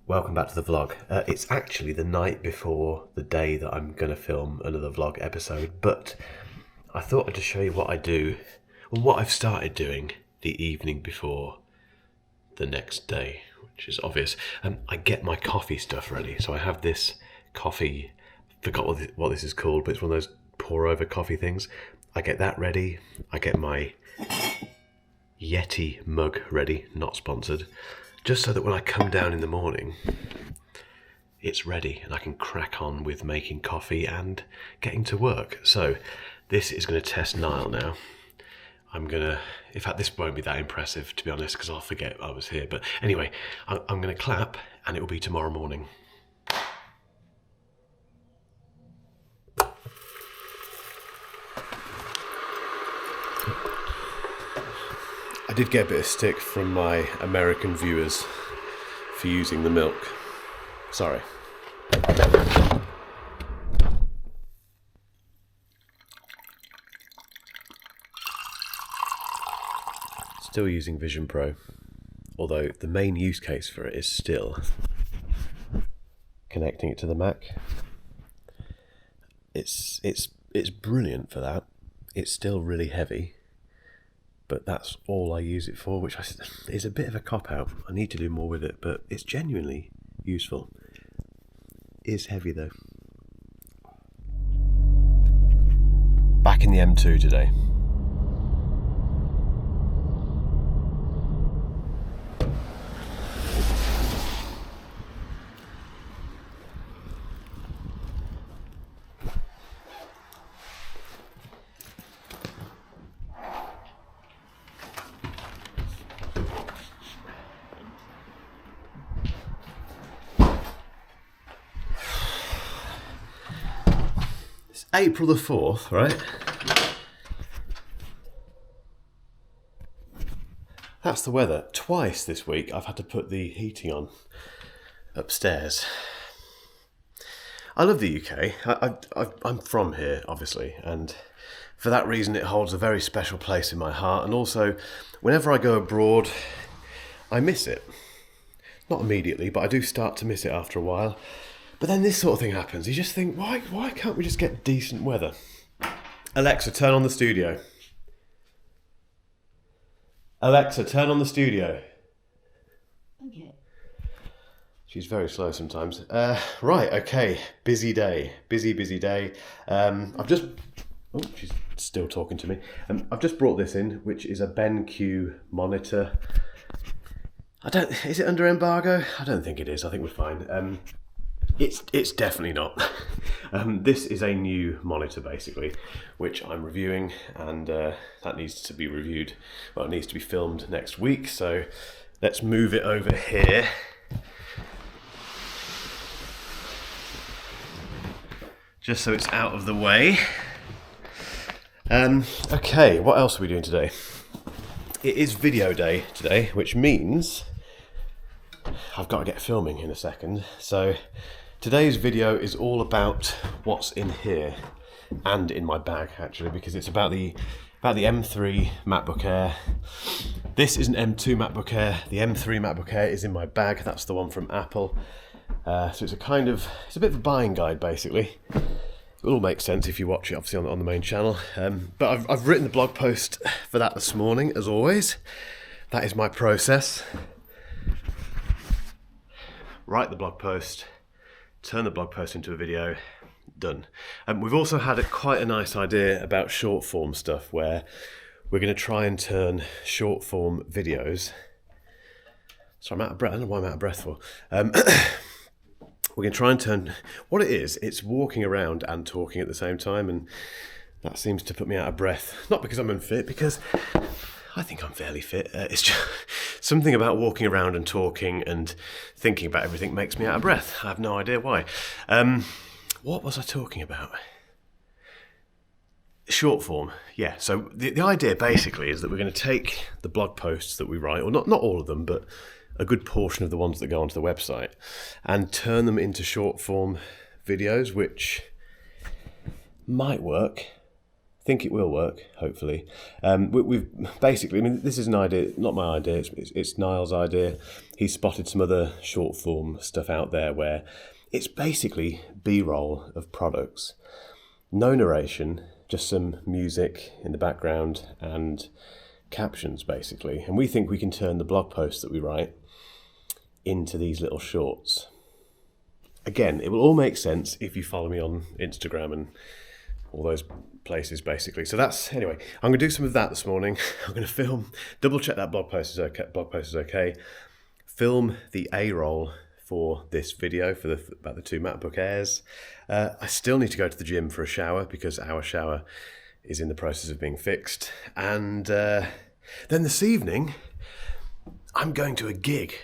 Welcome back to the vlog. It's actually the night before the day that I'm going to film another vlog episode, but I thought I'd just show you what I do, and what I've started doing the evening before the next day, which is obvious. I get my coffee stuff ready, so I have this coffee, forgot what this is called, but it's one of those pour over coffee things. I get that ready, I get my Yeti mug ready, not sponsored, just so that when I come down in the morning, it's ready and I can crack on with making coffee and getting to work. So this is going to test Niall now. In fact, this won't be that impressive, to be honest, because I'll forget I was here. But anyway, I'm going to clap and it will be tomorrow morning. I did get a bit of stick from my American viewers for using the milk. Sorry. Still using Vision Pro, although the main use case for it is still connecting it to the Mac. It's brilliant for that. It's still really heavy, but that's all I use it for, which is a bit of a cop-out. I need to do more with it, but it's genuinely useful. It is heavy though. Back in the M2 today. April the 4th, right? That's the weather. Twice this week I've had to put the heating on upstairs. I love the UK. I'm from here, obviously, and for that reason it holds a very special place in my heart, and also whenever I go abroad I miss it. Not immediately, but I do start to miss it after a while. But then this sort of thing happens. You just think, why can't we just get decent weather? Alexa, turn on the studio. Alexa, turn on the studio. Okay. She's very slow sometimes. Right, okay. Busy day. Busy day. Oh, she's still talking to me. I've just brought this in, which is a BenQ monitor. Is it under embargo? I don't think it is. I think we're fine. It's definitely not. This is a new monitor, basically, which I'm reviewing, and that needs to be reviewed. Well, it needs to be filmed next week, so let's move it over here. Just so it's out of the way. Okay, what else are we doing today? It is video day today, which means I've got to get filming in a second. So today's video is all about what's in here and in my bag, actually, because it's about the M3 MacBook Air. This is an M2 MacBook Air. The M3 MacBook Air is in my bag. That's the one from Apple. So it's a bit of a buying guide, basically. It will all make sense if you watch it, obviously, on the main channel. But I've written the blog post for that this morning, as always. That is my process. Write the blog post, turn the blog post into a video, done. We've also had quite a nice idea about short form stuff, where we're going to try and turn short form videos. Sorry, I'm out of breath. I don't know why I'm out of breath for. We're going to try and turn, what it is, it's walking around and talking at the same time, and that seems to put me out of breath. Not because I'm unfit, because I think I'm fairly fit. It's just something about walking around and talking and thinking about everything makes me out of breath. I have no idea why. What was I talking about? Short form, yeah. So the idea basically is that we're going to take the blog posts that we write, or not all of them, but a good portion of the ones that go onto the website, and turn them into short form videos, which might work. think it will work, hopefully. We've basically, I mean, this is an idea, not my idea, it's Niall's idea. He spotted some other short form stuff out there where it's basically B-roll of products. No narration, just some music in the background and captions, basically. And we think we can turn the blog posts that we write into these little shorts. Again, it will all make sense if you follow me on Instagram and all those places, basically. So that's, anyway, I'm going to do some of that this morning. I'm going to film, double check that blog post is okay, film the A-roll for this video for about the 2 MacBook Airs. I still need to go to the gym for a shower because our shower is in the process of being fixed. And then this evening, I'm going to a gig.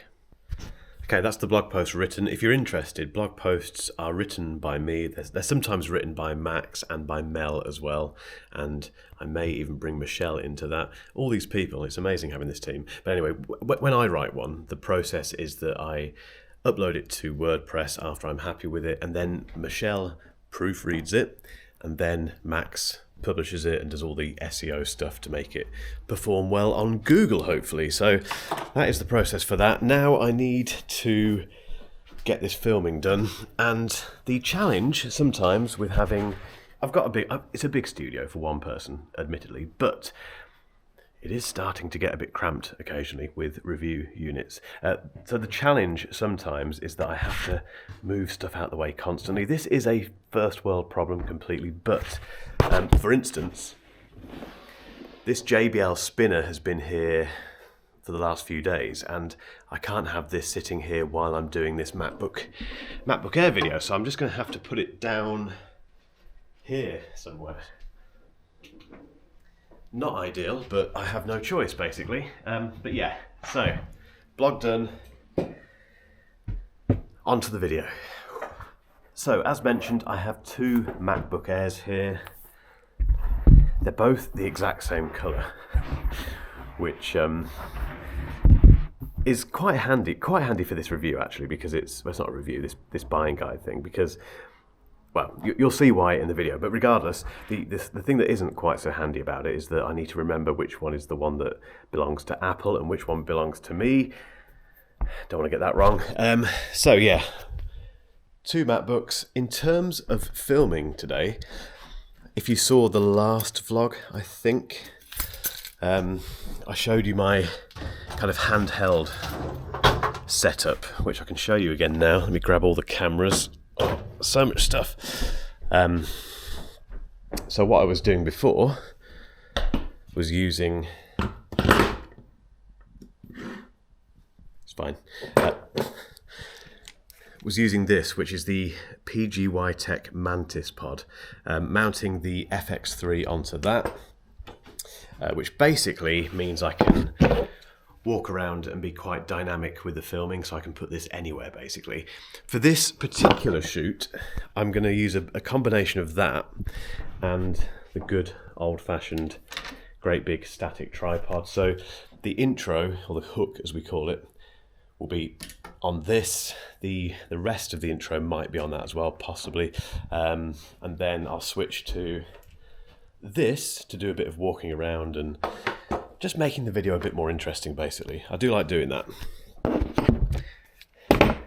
Okay, that's the blog post written. If you're interested, blog posts are written by me. They're sometimes written by Max and by Mel as well. And I may even bring Michelle into that. All these people, it's amazing having this team. But anyway, when I write one, the process is that I upload it to WordPress after I'm happy with it. And then Michelle proofreads it. And then Max publishes it and does all the SEO stuff to make it perform well on Google, hopefully. So that is the process for that. Now I need to get this filming done, and the challenge sometimes with having, it's a big studio for one person, admittedly, but it is starting to get a bit cramped occasionally with review units. So the challenge sometimes is that I have to move stuff out the way constantly. This is a first world problem completely, but for instance, this JBL spinner has been here for the last few days, and I can't have this sitting here while I'm doing this MacBook Air video, so I'm just going to have to put it down here somewhere. Not ideal, but I have no choice, basically. But yeah, so, blog done. On to the video. So, as mentioned, I have 2 MacBook Airs here. They're both the exact same colour, which is quite handy for this review, actually, because it's not a review, this buying guide thing, because, well, you'll see why in the video, but regardless, the thing that isn't quite so handy about it is that I need to remember which one is the one that belongs to Apple and which one belongs to me. Don't want to get that wrong. So yeah, 2 MacBooks. In terms of filming today, if you saw the last vlog, I think, I showed you my kind of handheld setup, which I can show you again now. Let me grab all the cameras. Oh, so much stuff. So what I was doing before was using, it's fine, was using this, which is the PGY Tech Mantis pod, mounting the FX3 onto that, which basically means I can walk around and be quite dynamic with the filming, so I can put this anywhere, basically. For this particular shoot, I'm going to use a combination of that and the good old-fashioned great big static tripod. So the intro, or the hook as we call it, will be on this. The rest of the intro might be on that as well, possibly. And then I'll switch to this to do a bit of walking around and just making the video a bit more interesting, basically. I do like doing that.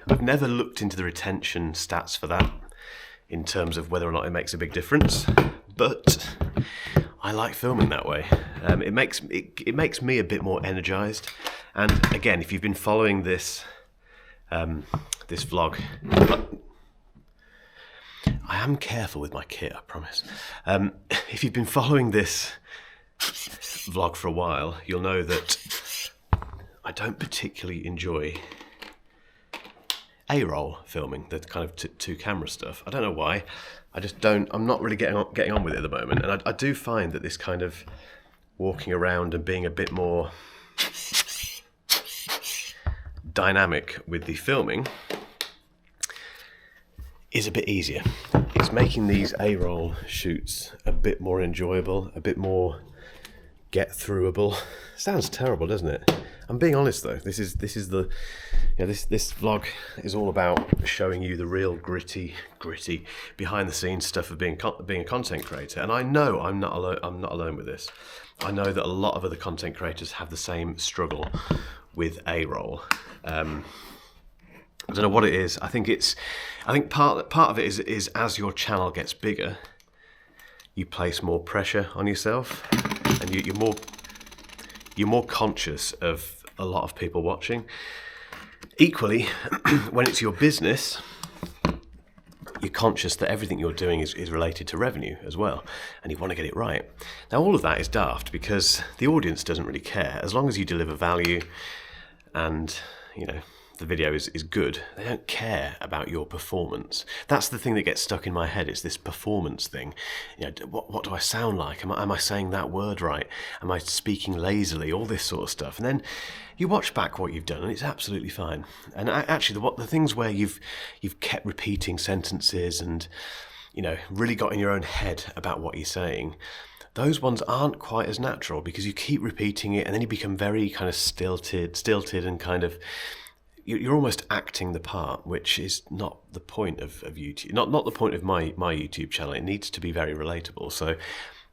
I've never looked into the retention stats for that in terms of whether or not it makes a big difference, but I like filming that way. It makes me a bit more energized. And again, if you've been following this this vlog, I am careful with my kit, I promise. If you've been following this vlog for a while, you'll know that I don't particularly enjoy A-roll filming, the kind of two camera stuff. I don't know why. I just don't. I'm not really getting on with it at the moment, and I do find that this kind of walking around and being a bit more dynamic with the filming is a bit easier. It's making these A-roll shoots a bit more enjoyable, a bit more get-throughable. Sounds terrible, doesn't it? I'm being honest though. This is the, this vlog is all about showing you the real gritty behind the scenes stuff of being a content creator. And I know I'm not alone with this. I know that a lot of other content creators have the same struggle with A-roll. I don't know what it is. I think part of it is as your channel gets bigger, you place more pressure on yourself, and you're more conscious of a lot of people watching. Equally, when it's your business, you're conscious that everything you're doing is related to revenue as well, and you want to get it right. Now, all of that is daft because the audience doesn't really care. As long as you deliver value and, the video is good, they don't care about your performance. That's the thing that gets stuck in my head. It's this performance thing. What do I sound like? Am I saying that word right? Am I speaking lazily? All this sort of stuff. And then you watch back what you've done, and it's absolutely fine. And actually, the things where you've kept repeating sentences and really got in your own head about what you're saying, those ones aren't quite as natural because you keep repeating it, and then you become very kind of stilted, and kind of. You're almost acting the part, which is not the point of YouTube. Not the point of my YouTube channel. It needs to be very relatable. So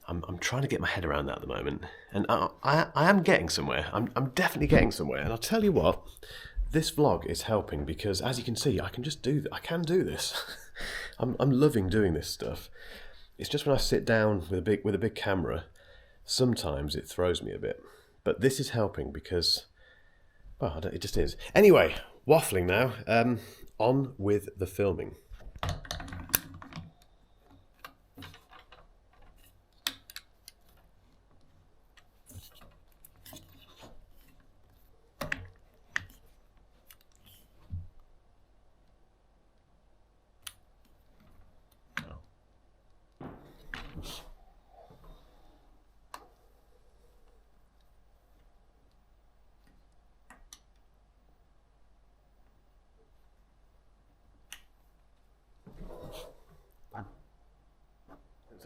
I'm trying to get my head around that at the moment, and I am getting somewhere. I'm definitely getting somewhere. And I'll tell you what, this vlog is helping because, as you can see, I can just do that. I can do this. I'm loving doing this stuff. It's just when I sit down with a big camera, sometimes it throws me a bit. But this is helping because. Well, it just is. Anyway, waffling now. On with the filming.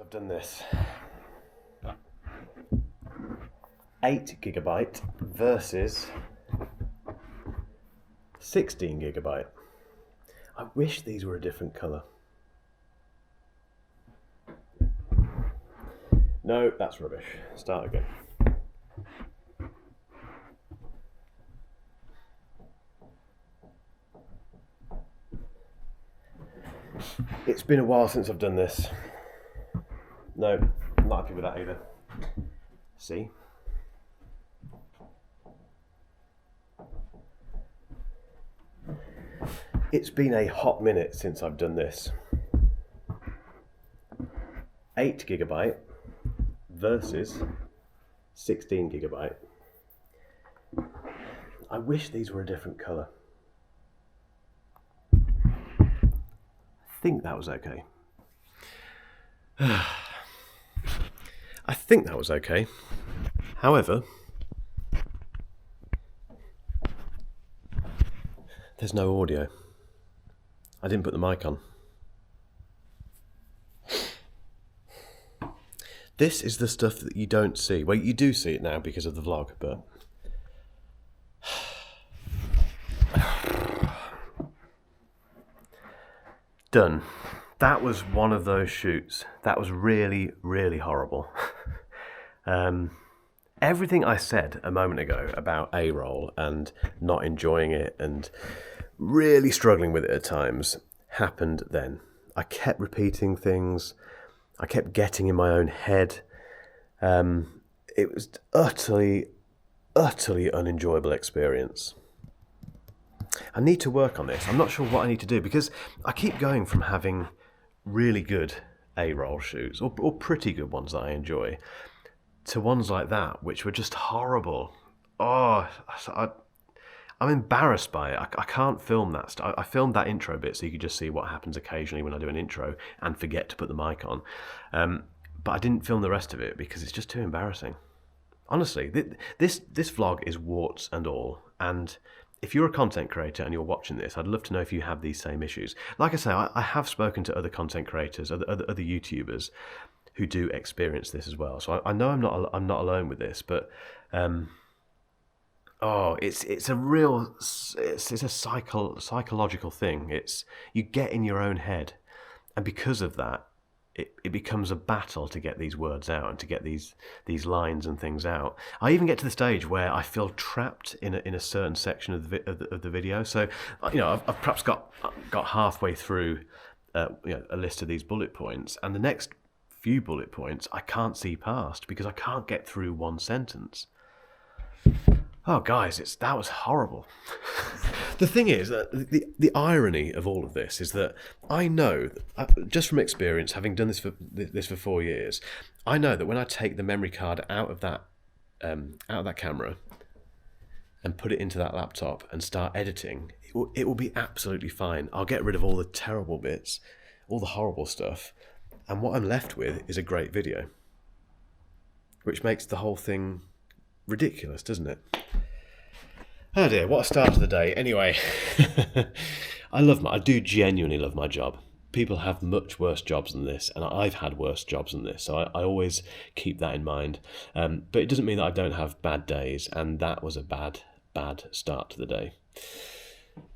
I've done this 8 GB versus 16 GB. I wish these were a different colour. No, that's rubbish. Start again. It's been a while since I've done this. No, I'm not happy with that either. See? It's been a hot minute since I've done this. 8 GB versus 16 GB. I wish these were a different colour. I think that was okay. I think that was okay. However, there's no audio. I didn't put the mic on. This is the stuff that you don't see. Well, you do see it now because of the vlog, but... Done. That was one of those shoots. That was really, really horrible. Everything I said a moment ago about A-roll and not enjoying it and really struggling with it at times happened then. I kept repeating things. I kept getting in my own head. It was utterly unenjoyable experience. I need to work on this. I'm not sure what I need to do because I keep going from having really good A-roll shoots or pretty good ones that I enjoy to ones like that which were just horrible. I'm embarrassed by it. I can't film that stuff. I filmed that intro bit so you could just see what happens occasionally when I do an intro and forget to put the mic on. But I didn't film the rest of it because it's just too embarrassing. Honestly, this vlog is warts and all. And if you're a content creator and you're watching this, I'd love to know if you have these same issues. Like I say, I have spoken to other content creators, other YouTubers who do experience this as well. So I know I'm not alone with this, but Oh, it's a real it's a psychological thing. It's you get in your own head, and because of that, it becomes a battle to get these words out and to get these lines and things out. I even get to the stage where I feel trapped in a certain section of the video. So I've perhaps got halfway through a list of these bullet points, and the next few bullet points I can't see past because I can't get through one sentence. Oh, guys, that was horrible. The thing is that the irony of all of this is that I know, just from experience, having done this for 4 years, I know that when I take the memory card out of that camera and put it into that laptop and start editing, it will be absolutely fine. I'll get rid of all the terrible bits, all the horrible stuff, and what I'm left with is a great video, which makes the whole thing ridiculous, doesn't it? Oh dear, what a start to the day. Anyway, I do genuinely love my job. People have much worse jobs than this, and I've had worse jobs than this, so I always keep that in mind. But it doesn't mean that I don't have bad days, and that was a bad start to the day.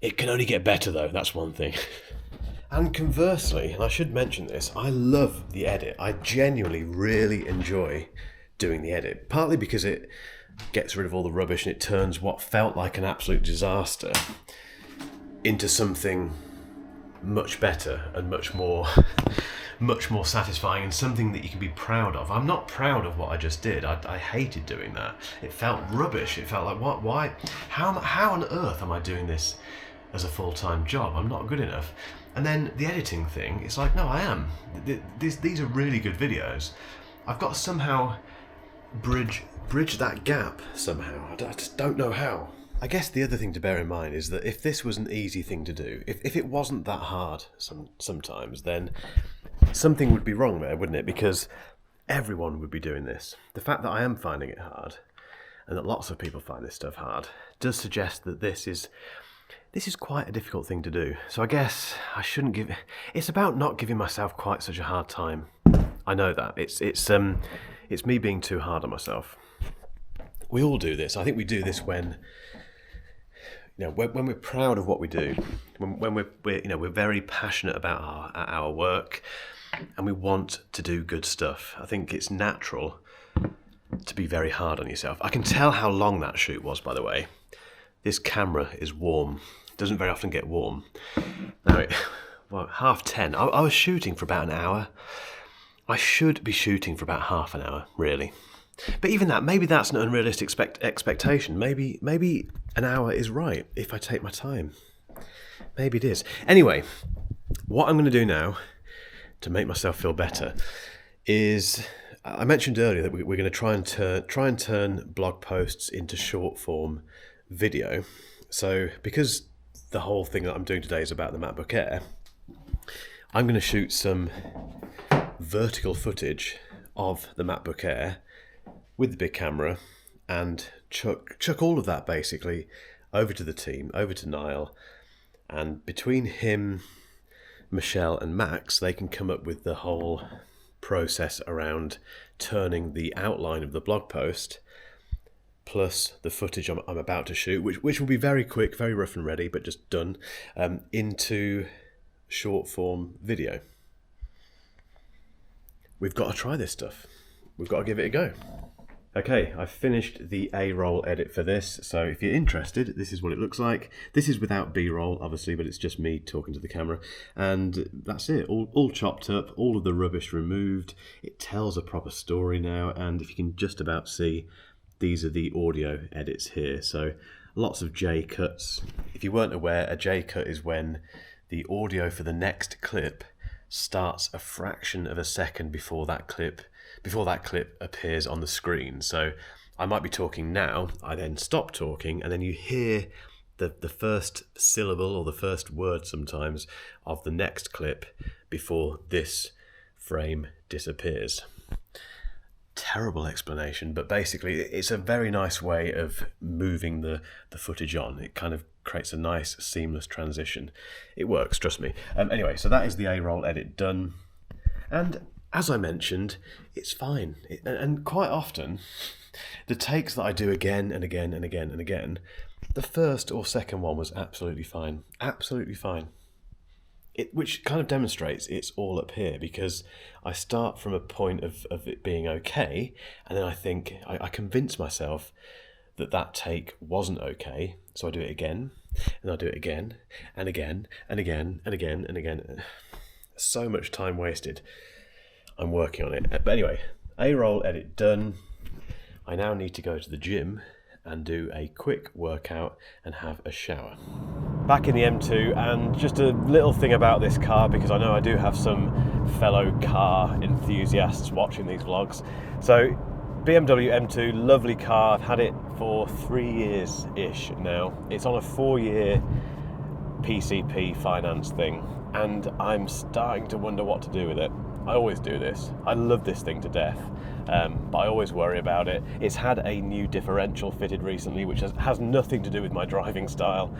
It can only get better though, that's one thing. And conversely, and I should mention this, I love the edit. I genuinely really enjoy doing the edit, partly because it gets rid of all the rubbish and it turns what felt like an absolute disaster into something much better and much more satisfying, and something that you can be proud of. I'm not proud of what I just did. I hated doing that. It felt rubbish. It felt like, why, how on earth am I doing this as a full-time job? I'm not good enough. And then the editing thing, it's like, no, I am. These are really good videos. I've got to somehow bridge that gap somehow. I just don't know how. I guess the other thing to bear in mind is that if this was an easy thing to do, if it wasn't that hard sometimes, then something would be wrong there, wouldn't it? Because everyone would be doing this. The fact that I am finding it hard, and that lots of people find this stuff hard, does suggest that this is quite a difficult thing to do. So I guess I shouldn't it's about not giving myself quite such a hard time. I know that. It's me being too hard on myself. We all do this. I think we do this when we're proud of what we do, when we're very passionate about our work, and we want to do good stuff. I think it's natural to be very hard on yourself. I can tell how long that shoot was, by the way. This camera is warm. It doesn't very often get warm. Now, 10:30. I was shooting for about an hour. I should be shooting for about half an hour, really. But even that, maybe that's an unrealistic expectation. Maybe an hour is right if I take my time. Maybe it is. Anyway, what I'm going to do now to make myself feel better is, I mentioned earlier that we're going to try and turn blog posts into short form video. So because the whole thing that I'm doing today is about the MacBook Air, I'm going to shoot some vertical footage of the MacBook Air with the big camera and chuck all of that basically over to the team, over to Niall, and between him, Michelle and Max, they can come up with the whole process around turning the outline of the blog post plus the footage I'm about to shoot, which will be very quick, very rough and ready, but just done, into short form video. We've got to try this stuff. We've got to give it a go. Okay, I've finished the A-roll edit for this, so if you're interested, this is what it looks like. This is without B-roll, obviously, but it's just me talking to the camera, and that's it, all chopped up, all of the rubbish removed. It tells a proper story now, and if you can just about see, these are the audio edits here, so lots of J-cuts. If you weren't aware, a J-cut is when the audio for the next clip starts a fraction of a second before that clip appears on the screen. So I might be talking now, I then stop talking, and then you hear the first syllable or the first word sometimes of the next clip before this frame disappears. Terrible explanation, but basically it's a very nice way of moving the footage on. It kind of creates a nice seamless transition. It works, trust me. Anyway, so that is the A-roll edit done. And as I mentioned, it's fine. And quite often, the takes that I do again and again and again and again, the first or second one was absolutely fine. Absolutely fine. Which kind of demonstrates it's all up here, because I start from a point of it being okay, and then I think, I convince myself that take wasn't okay, so I do it again, and I do it again, and again, and again, and again, and again. So much time wasted. I'm working on it. But anyway, A-roll edit done. I now need to go to the gym and do a quick workout and have a shower. Back in the M2, and just a little thing about this car, because I know I do have some fellow car enthusiasts watching these vlogs. So BMW M2, lovely car. I've had it for 3 years-ish now. It's on a 4-year PCP finance thing, and I'm starting to wonder what to do with it. I always do this. I love this thing to death, but I always worry about it. It's had a new differential fitted recently, which has nothing to do with my driving style.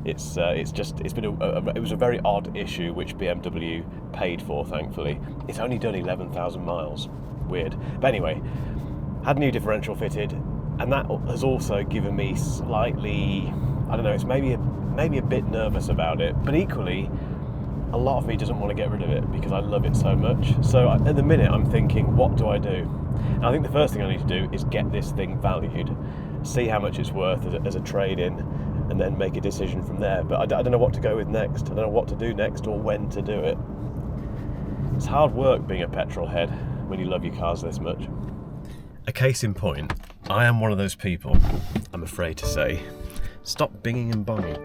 It was a very odd issue which BMW paid for, thankfully. It's only done 11,000 miles. Weird. But anyway, had a new differential fitted, and that has also given me slightly, I don't know, it's maybe a bit nervous about it, but equally, a lot of me doesn't want to get rid of it because I love it so much. So at the minute I'm thinking, what do I do? And I think the first thing I need to do is get this thing valued, see how much it's worth as a trade-in, and then make a decision from there. But I don't know what to go with next. I don't know what to do next or when to do it. It's hard work being a petrol head when you love your cars this much. A case in point, I am one of those people, I'm afraid to say, stop binging and bonging.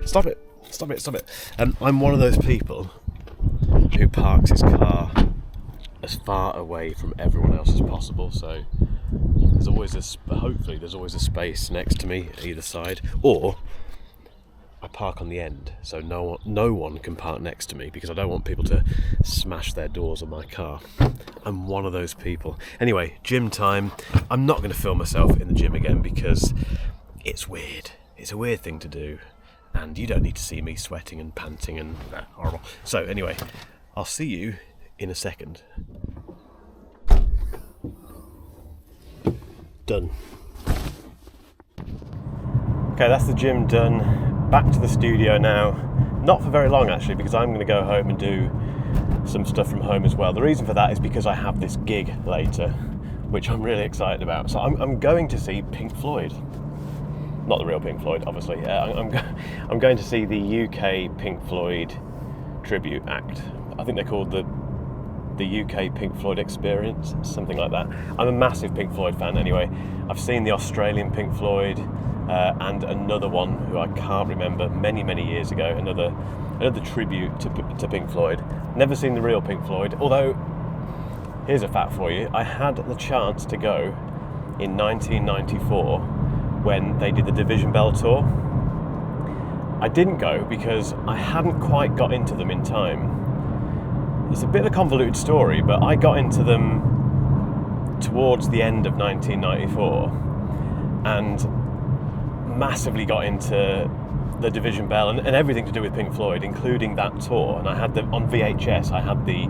Stop it. I'm one of those people who parks his car as far away from everyone else as possible, so hopefully there's always a space next to me at either side, or I park on the end so no one can park next to me, because I don't want people to smash their doors on my car. I'm one of those people. Anyway, gym time. I'm not going to film myself in the gym again because it's weird. It's a weird thing to do. And you don't need to see me sweating and panting and horrible. So anyway, I'll see you in a second. Done. Okay, that's the gym done. Back to the studio now. Not for very long actually, because I'm going to go home and do some stuff from home as well. The reason for that is because I have this gig later, which I'm really excited about. So I'm going to see Pink Floyd. Not the real Pink Floyd, obviously. I'm going to see the UK Pink Floyd tribute act. I think they're called the UK Pink Floyd Experience, something like that. I'm a massive Pink Floyd fan anyway. I've seen the Australian Pink Floyd and another one who I can't remember many years ago, another tribute to Pink Floyd. Never seen the real Pink Floyd, although here's a fact for you. I had the chance to go in 1994 when they did the Division Bell tour. I didn't go because I hadn't quite got into them in time. It's a bit of a convoluted story, but I got into them towards the end of 1994 and massively got into the Division Bell and everything to do with Pink Floyd, including that tour. And I had them on VHS. I had the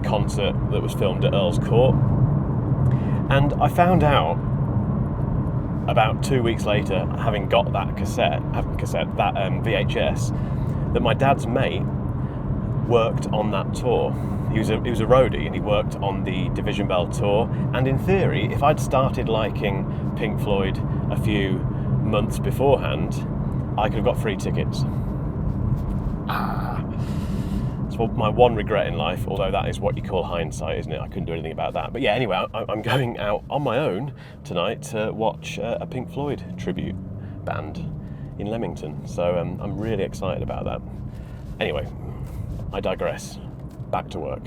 concert that was filmed at Earl's Court, and I found out about 2 weeks later, having got that VHS, that my dad's mate worked on that tour. He was a roadie and he worked on the Division Bell tour. And in theory, if I'd started liking Pink Floyd a few months beforehand, I could have got free tickets. It's my one regret in life, although that is what you call hindsight, isn't it? I couldn't do anything about that. But yeah, anyway, I'm going out on my own tonight to watch a Pink Floyd tribute band in Leamington. So I'm really excited about that. Anyway, I digress. Back to work.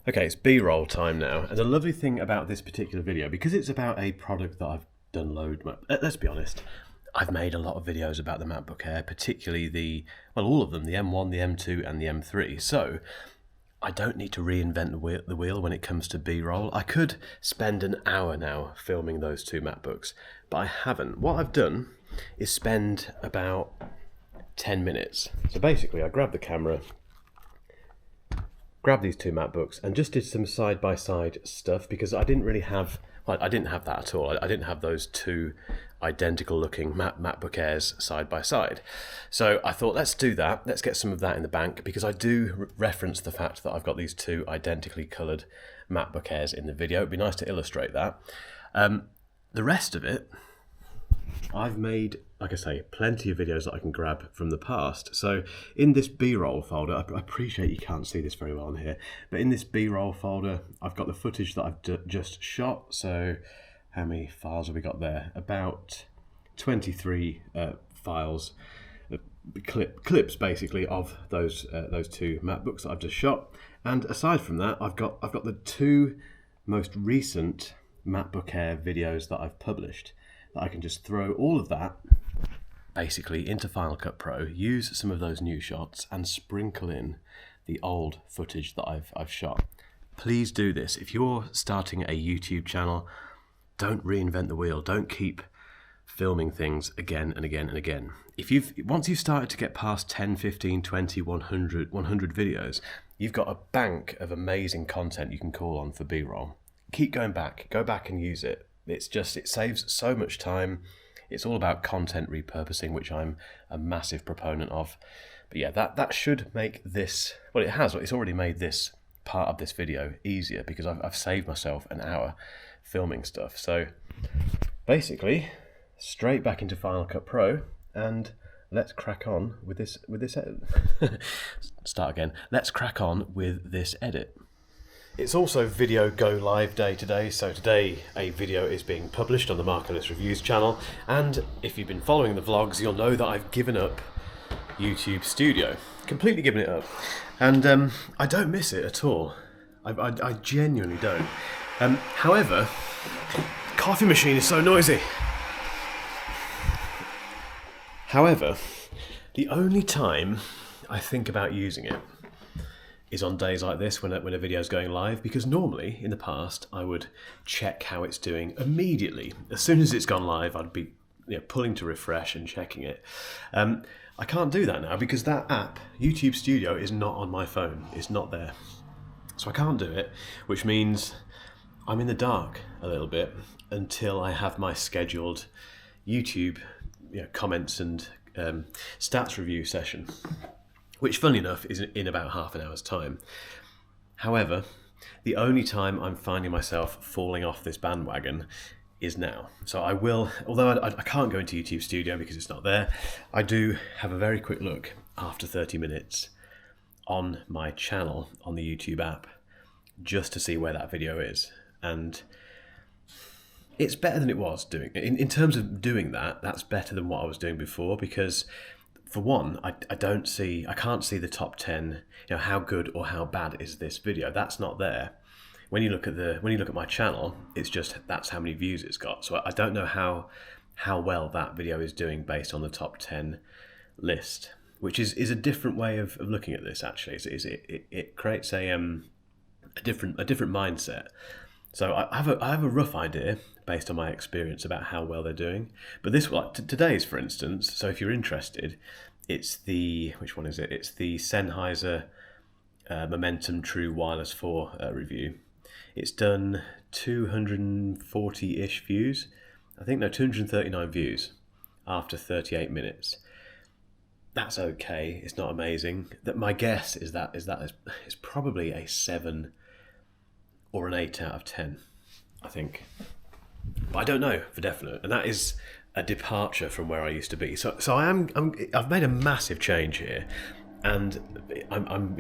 Okay, it's B-roll time now. And the lovely thing about this particular video, because it's about a product that I've done let's be honest, I've made a lot of videos about the MacBook Air, particularly all of them, the M1, the M2 and the M3. So I don't need to reinvent the wheel when it comes to B-roll. I could spend an hour now filming those two MacBooks, but I haven't. What I've done is spend about 10 minutes. So basically I grab the camera, grabbed these two MacBooks and just did some side-by-side stuff because I didn't really have, well, I didn't have that at all. I didn't have those two identical looking MacBook Airs side by side. So I thought, let's do that. Let's get some of that in the bank, because I do reference the fact that I've got these two identically coloured MacBook Airs in the video. It'd be nice to illustrate that. The rest of it, I've made, like I say, plenty of videos that I can grab from the past. So in this B-roll folder, I appreciate you can't see this very well in here, but in this B-roll folder, I've got the footage that I've just shot. So how many files have we got there? About 23 files, clips basically of those two MacBooks that I've just shot. And aside from that, I've got the two most recent MacBook Air videos that I've published, that I can just throw all of that basically into Final Cut Pro, use some of those new shots and sprinkle in the old footage that I've shot. Please do this. If you're starting a YouTube channel, don't reinvent the wheel. Don't keep filming things again and again and again. Once you've started to get past 10, 15, 20, 100 videos, you've got a bank of amazing content you can call on for B-roll. Keep going back. Go back and use it. It saves so much time. It's all about content repurposing, which I'm a massive proponent of. But yeah, that should make this, well, it has. It's already made this part of this video easier, because I've saved myself an hour filming stuff. So basically, straight back into Final Cut Pro, and let's crack on with this edit. Start again. Let's crack on with this edit. It's also Video Go Live Day today, so today a video is being published on the Mark Ellis Reviews channel, and if you've been following the vlogs, you'll know that I've given up YouTube Studio. Completely given it up. And I don't miss it at all. I genuinely don't. However, the coffee machine is so noisy. However, the only time I think about using it is on days like this when a video is going live, because normally in the past I would check how it's doing immediately. As soon as it's gone live, I'd be pulling to refresh and checking it. I can't do that now because that app, YouTube Studio, is not on my phone. It's not there. So I can't do it, which means I'm in the dark a little bit until I have my scheduled YouTube comments and stats review session, which, funnily enough, is in about half an hour's time. However, the only time I'm finding myself falling off this bandwagon is now. So I will, although I can't go into YouTube Studio because it's not there, I do have a very quick look after 30 minutes on my channel on the YouTube app, just to see where that video is. And it's better than it was doing. In terms of doing that, that's better than what I was doing before, because for one, I can't see the top 10, how good or how bad is this video. That's not there. When you look at my channel, it's just that's how many views it's got. So I don't know how well that video is doing based on the top 10 list, which is a different way of looking at this. Actually, it creates a different mindset. So I have a rough idea based on my experience about how well they're doing. But this one, today's, for instance, so if you're interested, it's which one is it? It's the Sennheiser Momentum True Wireless 4 review. It's done 240-ish views. I think, no, 239 views after 38 minutes. That's okay. It's not amazing. That my guess is that it's probably a 7 or an 8 out of 10, I think. But I don't know for definite, and that is a departure from where I used to be. So I've made a massive change here, and I'm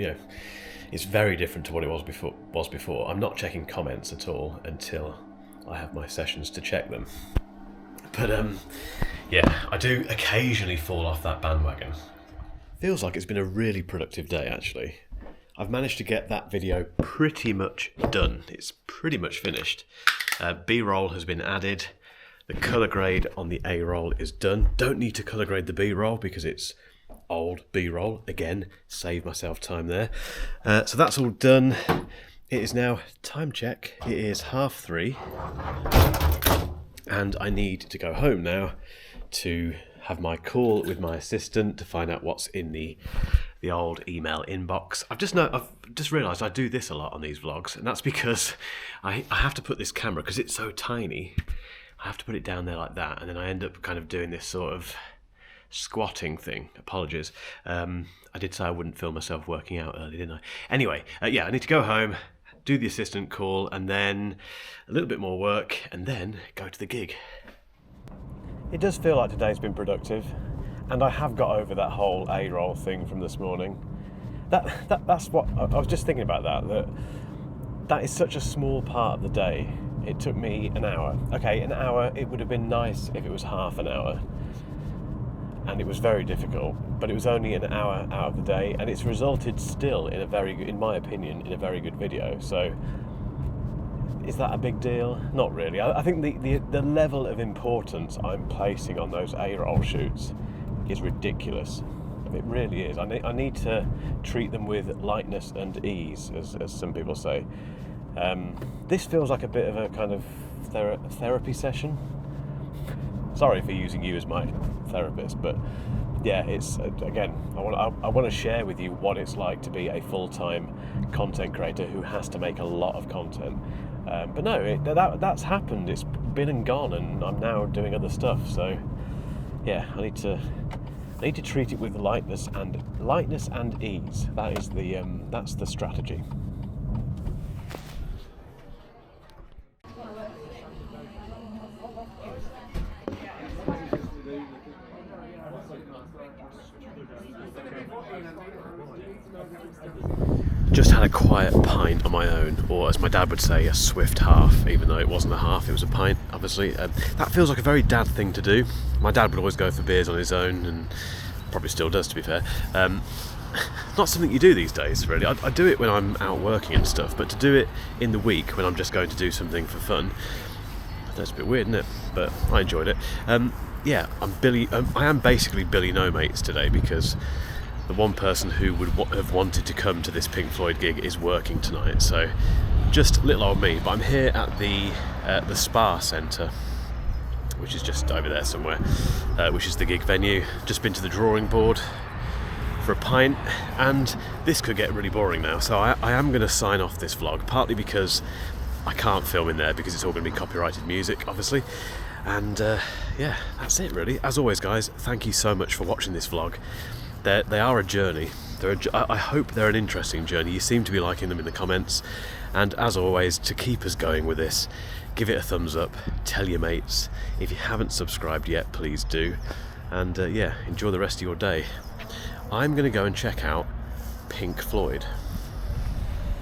it's very different to what it was before. I'm not checking comments at all until I have my sessions to check them. But yeah, I do occasionally fall off that bandwagon. Feels like it's been a really productive day, actually. I've managed to get that video pretty much done. It's pretty much finished. B-roll has been added. The colour grade on the A-roll is done. Don't need to colour grade the B-roll because it's old B-roll. Again, save myself time there. So that's all done. It is now time check. It is 3:30. And I need to go home now to have my call with my assistant to find out what's in the old email inbox. I've just realised I do this a lot on these vlogs, and that's because I have to put this camera, because it's so tiny, I have to put it down there like that, and then I end up kind of doing this sort of squatting thing. Apologies. I did say I wouldn't film myself working out early, didn't I? Anyway, yeah, I need to go home, do the assistant call, and then a little bit more work, and then go to the gig. It does feel like today's been productive, and I have got over that whole A-roll thing from this morning. That's what I was just thinking about. That is such a small part of the day. It took me an hour. Okay, an hour. It would have been nice if it was half an hour. And it was very difficult, but it was only an hour out of the day, and it's resulted still in in my opinion, in a very good video. So, is that a big deal? Not really. I think the level of importance I'm placing on those A-roll shoots is ridiculous. It really is. I need to treat them with lightness and ease, as some people say. This feels like a bit of a kind of therapy session. Sorry for using you as my therapist, but yeah, it's again, I want to share with you what it's like to be a full-time content creator who has to make a lot of content. But no, that's happened. It's been and gone, and I'm now doing other stuff. So yeah, I need to treat it with lightness and ease. That's the strategy. Just had a quiet pint on my own, or as my dad would say, a swift half, even though it wasn't a half, it was a pint, obviously. That feels like a very dad thing to do. My dad would always go for beers on his own, and probably still does, to be fair. Not something you do these days, really. I do it when I'm out working and stuff, but to do it in the week when I'm just going to do something for fun, that's a bit weird, isn't it? But I enjoyed it. Yeah, I am basically Billy No Mates today, because the one person who would have wanted to come to this Pink Floyd gig is working tonight, so just little old me. But I'm here at the Spa Centre, which is just over there somewhere, which is the gig venue. Just been to the drawing board for a pint, and this could get really boring now, so I am going to sign off this vlog, partly because I can't film in there because it's all going to be copyrighted music, obviously. And yeah, that's it really. As always, guys, thank you so much for watching this vlog. They are a journey. I hope they're an interesting journey. You seem to be liking them in the comments. And as always, to keep us going with this, give it a thumbs up, tell your mates. If you haven't subscribed yet, please do. And yeah, enjoy the rest of your day. I'm going to go and check out Pink Floyd.